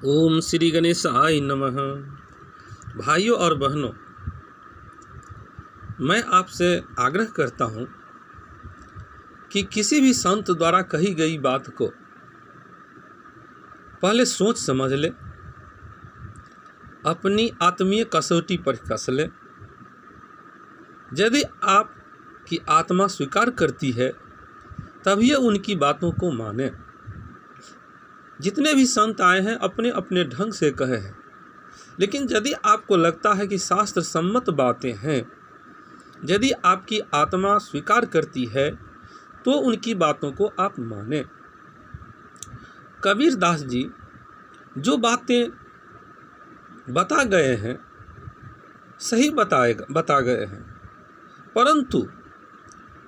ओम श्री गणेशाय नमः। भाइयों और बहनों, मैं आपसे आग्रह करता हूँ कि किसी भी संत द्वारा कही गई बात को पहले सोच समझ ले, अपनी आत्मीय कसौटी पर कस ले। यदि आपकी आत्मा स्वीकार करती है तभी उनकी बातों को माने। जितने भी संत आए हैं अपने अपने ढंग से कहे हैं, लेकिन यदि आपको लगता है कि शास्त्र सम्मत बातें हैं, यदि आपकी आत्मा स्वीकार करती है तो उनकी बातों को आप माने। कबीर दास जी जो बातें बता गए हैं सही बता गए हैं, परंतु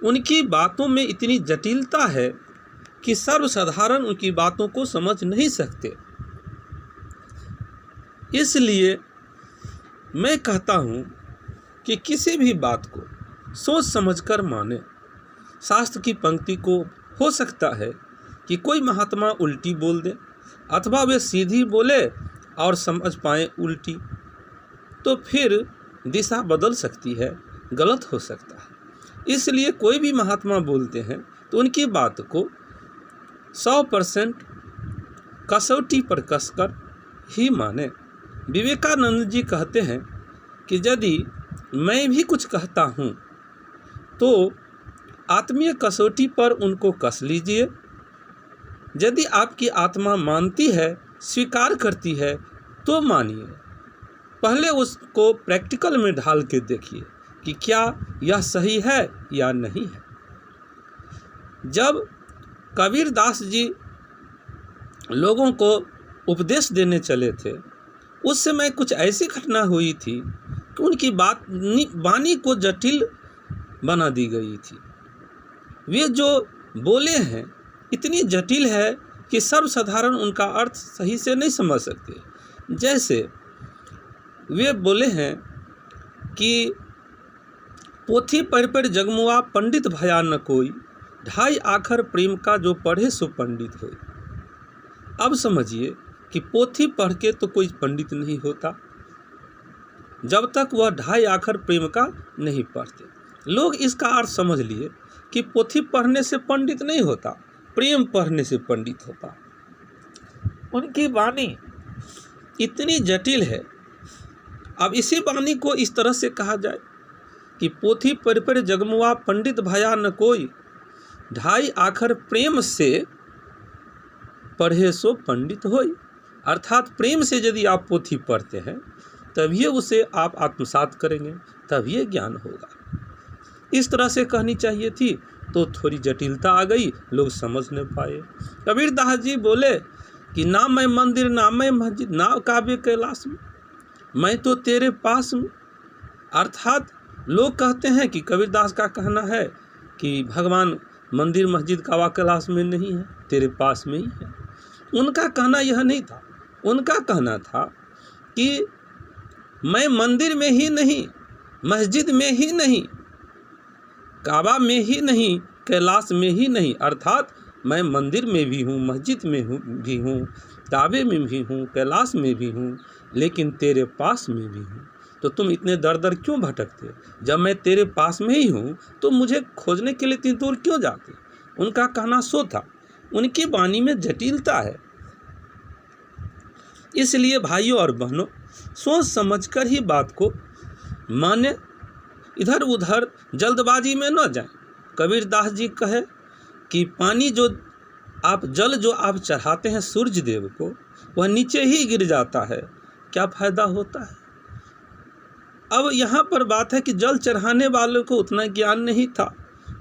उनकी बातों में इतनी जटिलता है कि सर्वसाधारण उनकी बातों को समझ नहीं सकते। इसलिए मैं कहता हूँ कि किसी भी बात को सोच समझकर माने। शास्त्र की पंक्ति को हो सकता है कि कोई महात्मा उल्टी बोल दे अथवा वे सीधी बोले और समझ पाए उल्टी, तो फिर दिशा बदल सकती है, गलत हो सकता है। इसलिए कोई भी महात्मा बोलते हैं तो उनकी बात को 100% कसौटी पर कसकर ही माने। विवेकानंद जी कहते हैं कि यदि मैं भी कुछ कहता हूँ तो आत्मीय कसौटी पर उनको कस लीजिए। यदि आपकी आत्मा मानती है, स्वीकार करती है तो मानिए। पहले उसको प्रैक्टिकल में ढाल के देखिए कि क्या यह सही है या नहीं है। जब कबीर दास जी लोगों को उपदेश देने चले थे, उस समय कुछ ऐसी घटना हुई थी कि उनकी वाणी को जटिल बना दी गई थी। वे जो बोले हैं इतनी जटिल है कि सर्वसाधारण उनका अर्थ सही से नहीं समझ सकते। जैसे वे बोले हैं कि पोथी पढ़ जगमुआ पंडित भया न कोई, 2.5 आखर प्रेम का जो पढ़े सो पंडित हो। अब समझिए कि पोथी पढ़ के तो कोई पंडित नहीं होता जब तक वह 2.5 आखर प्रेम का नहीं पढ़ते। लोग इसका अर्थ समझ लिए कि पोथी पढ़ने से पंडित नहीं होता, प्रेम पढ़ने से पंडित होता। उनकी वाणी इतनी जटिल है। अब इसी वाणी को इस तरह से कहा जाए कि पोथी पढ़ जगमुआ पंडित भया न कोई, 2.5 आखर प्रेम से पढ़े सो पंडित होई। अर्थात प्रेम से यदि आप पोथी पढ़ते हैं तभी उसे आप आत्मसात करेंगे, तभी ज्ञान होगा। इस तरह से कहनी चाहिए थी तो थोड़ी जटिलता आ गई, लोग समझ नहीं पाए। कबीर दास जी बोले कि ना मैं मंदिर ना मैं मस्जिद ना काबे कैलाश में, मैं तो तेरे पास में। अर्थात लोग कहते हैं कि कबीर दास का कहना है कि भगवान मंदिर मस्जिद काबा कैलाश में नहीं है, तेरे पास में ही है। उनका कहना यह नहीं था। उनका कहना था कि मैं मंदिर में ही नहीं, मस्जिद में ही नहीं, काबा में ही नहीं, कैलाश में ही नहीं। अर्थात मैं मंदिर में भी हूँ, मस्जिद में भी हूँ, काबे में भी हूँ, कैलाश में भी हूँ, लेकिन तेरे पास में भी हूँ। तो तुम इतने दर दर क्यों भटकते? जब मैं तेरे पास में ही हूँ तो मुझे खोजने के लिए इतनी दूर क्यों जाते? उनका कहना सो था। उनकी वाणी में जटिलता है। इसलिए भाइयों और बहनों, सोच समझकर ही बात को माने, इधर उधर जल्दबाजी में न जाएं। कबीर दास जी कहे कि पानी जल जो आप चढ़ाते हैं सूर्य देव को, वह नीचे ही गिर जाता है, क्या फायदा होता है? अब यहाँ पर बात है कि जल चढ़ाने वालों को उतना ज्ञान नहीं था,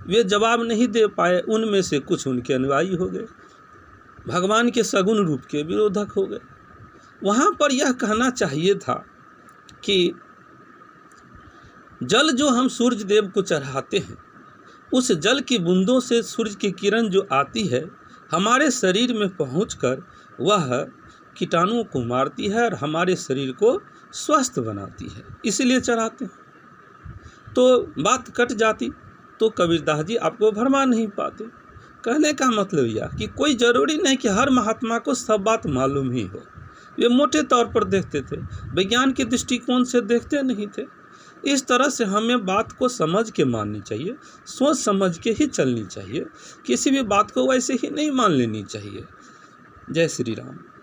वे जवाब नहीं दे पाए। उनमें से कुछ उनके अनुयायी हो गए, भगवान के सगुण रूप के विरोधक हो गए। वहाँ पर यह कहना चाहिए था कि जल जो हम सूर्य देव को चढ़ाते हैं, उस जल की बूंदों से सूर्य की किरण जो आती है हमारे शरीर में पहुंचकर वह कीटाणुओं को मारती है और हमारे शरीर को स्वस्थ बनाती है, इसलिए चढ़ाते हैं। तो बात कट जाती तो कबीर दास जी आपको भरमा नहीं पाते। कहने का मतलब यह कि कोई ज़रूरी नहीं कि हर महात्मा को सब बात मालूम ही हो। वे मोटे तौर पर देखते थे, विज्ञान के दृष्टिकोण से देखते नहीं थे। इस तरह से हमें बात को समझ के माननी चाहिए, सोच समझ के ही चलनी चाहिए, किसी भी बात को वैसे ही नहीं मान लेनी चाहिए। जय श्री राम।